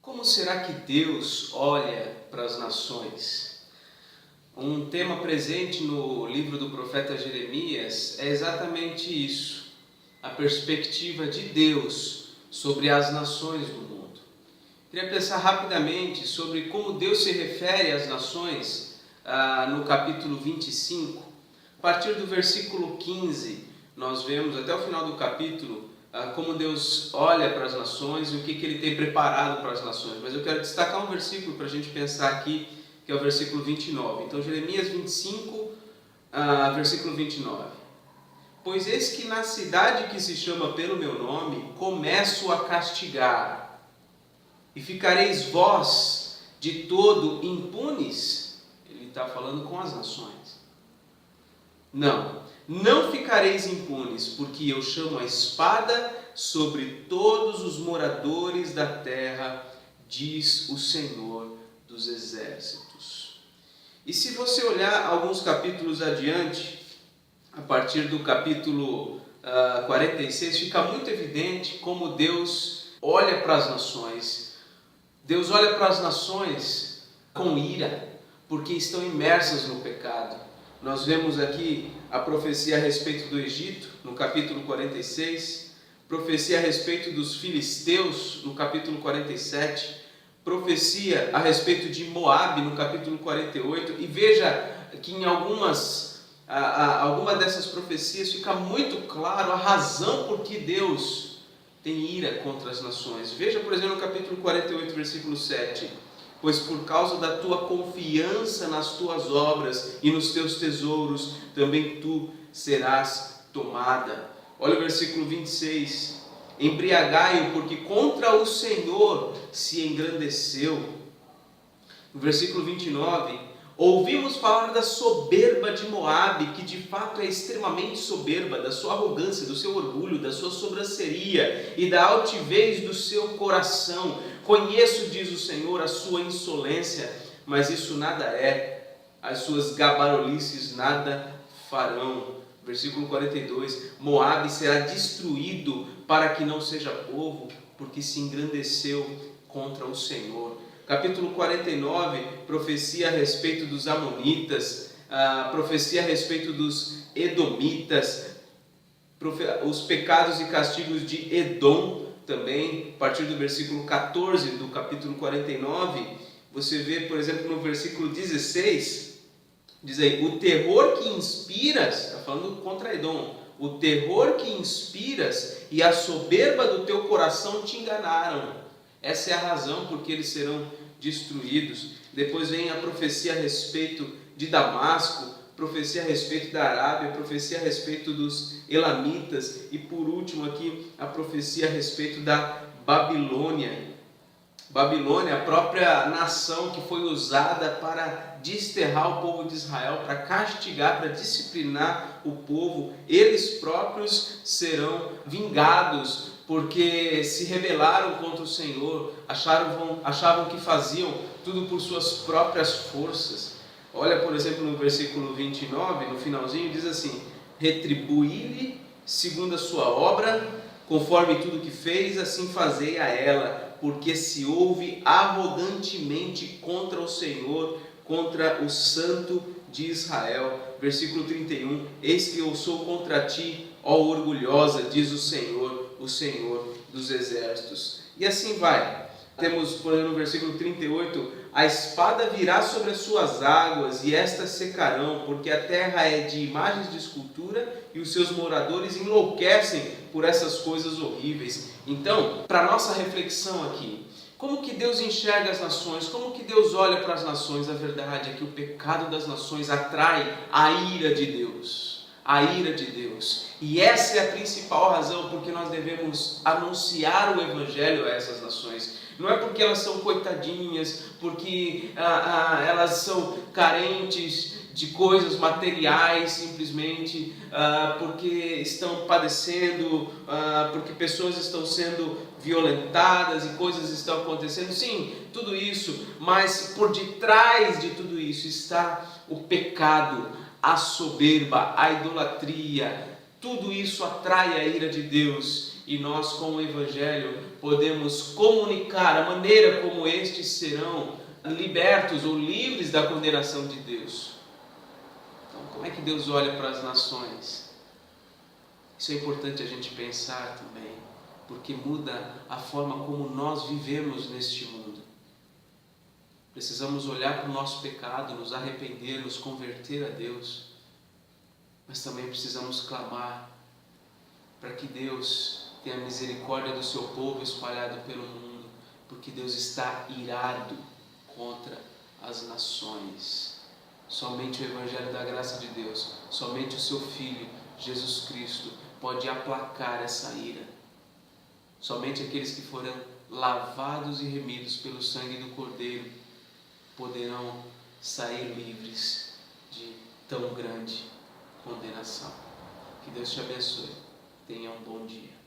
Como será que Deus olha para as nações? Um tema presente no livro do profeta Jeremias é exatamente isso, a perspectiva de Deus sobre as nações do mundo. Queria pensar rapidamente sobre como Deus se refere às nações no capítulo 25. A partir do versículo 15, nós vemos até o final do capítulo como Deus olha para as nações e o que Ele tem preparado para as nações. Mas eu quero destacar um versículo para a gente pensar aqui, que é o versículo 29. Então, Jeremias 25, versículo 29. Pois eis que na cidade que se chama pelo meu nome, começo a castigar, e ficareis vós de todo impunes. Ele está falando com as nações. Não ficareis impunes, porque eu chamo a espada sobre todos os moradores da terra, diz o Senhor dos Exércitos. E se você olhar alguns capítulos adiante, a partir do capítulo 46, fica muito evidente como Deus olha para as nações. Deus olha para as nações com ira, porque estão imersas no pecado. Nós vemos aqui a profecia a respeito do Egito, no capítulo 46, profecia a respeito dos filisteus, no capítulo 47, profecia a respeito de Moabe, no capítulo 48, e veja que em alguma dessas profecias fica muito claro a razão por que Deus tem ira contra as nações. Veja, por exemplo, no capítulo 48, versículo 7. Pois por causa da tua confiança nas tuas obras e nos teus tesouros, também tu serás tomada. Olha o versículo 26. Embriagai-o, porque contra o Senhor se engrandeceu. No versículo 29. Ouvimos falar da soberba de Moabe, que de fato é extremamente soberba, da sua arrogância, do seu orgulho, da sua sobranceria e da altivez do seu coração. Conheço, diz o Senhor, a sua insolência, mas isso nada é, as suas gabarolices nada farão. Versículo 42, Moabe será destruído para que não seja povo, porque se engrandeceu contra o Senhor. Capítulo 49, profecia a respeito dos amonitas, profecia a respeito dos edomitas, os pecados e castigos de Edom também, a partir do versículo 14 do capítulo 49, você vê, por exemplo, no versículo 16, diz aí, o terror que inspiras, está falando contra Edom, o terror que inspiras e a soberba do teu coração te enganaram. Essa é a razão por que eles serão destruídos. Depois vem a profecia a respeito de Damasco, profecia a respeito da Arábia, profecia a respeito dos elamitas e por último aqui a profecia a respeito da Babilônia. Babilônia, a própria nação que foi usada para desterrar o povo de Israel, para castigar, para disciplinar o povo. Eles próprios serão vingados porque se rebelaram contra o Senhor, achavam que faziam tudo por suas próprias forças. Olha, por exemplo, no versículo 29, no finalzinho, diz assim, retribui-lhe segundo a sua obra, conforme tudo que fez, assim fazei a ela, porque se ouve arrogantemente contra o Senhor, contra o Santo de Israel. Versículo 31, eis que eu sou contra ti, ó orgulhosa, diz o Senhor dos Exércitos. E assim vai. Temos, por exemplo, no versículo 38, a espada virá sobre as suas águas e estas secarão, porque a terra é de imagens de escultura e os seus moradores enlouquecem por essas coisas horríveis. Então, para nossa reflexão aqui, como que Deus enxerga as nações? Como que Deus olha para as nações? A verdade é que o pecado das nações atrai a ira de Deus. A ira de Deus. E essa é a principal razão porque nós devemos anunciar o Evangelho a essas nações. Não é porque elas são coitadinhas, porque elas são carentes de coisas materiais, simplesmente porque estão padecendo, porque pessoas estão sendo violentadas e coisas estão acontecendo. Sim, tudo isso, mas por detrás de tudo isso está o pecado, a soberba, a idolatria. Tudo isso atrai a ira de Deus. e nós, com o Evangelho, podemos comunicar a maneira como estes serão libertos ou livres da condenação de Deus. Então, como é que Deus olha para as nações? Isso é importante a gente pensar também, porque muda a forma como nós vivemos neste mundo. Precisamos olhar para o nosso pecado, nos arrepender, nos converter a Deus, mas também precisamos clamar para que Deus tenha misericórdia do seu povo espalhado pelo mundo, porque Deus está irado contra as nações. Somente o Evangelho da graça de Deus, somente o seu Filho, Jesus Cristo, pode aplacar essa ira. Somente aqueles que forem lavados e remidos pelo sangue do Cordeiro poderão sair livres de tão grande condenação. Que Deus te abençoe. Tenha um bom dia.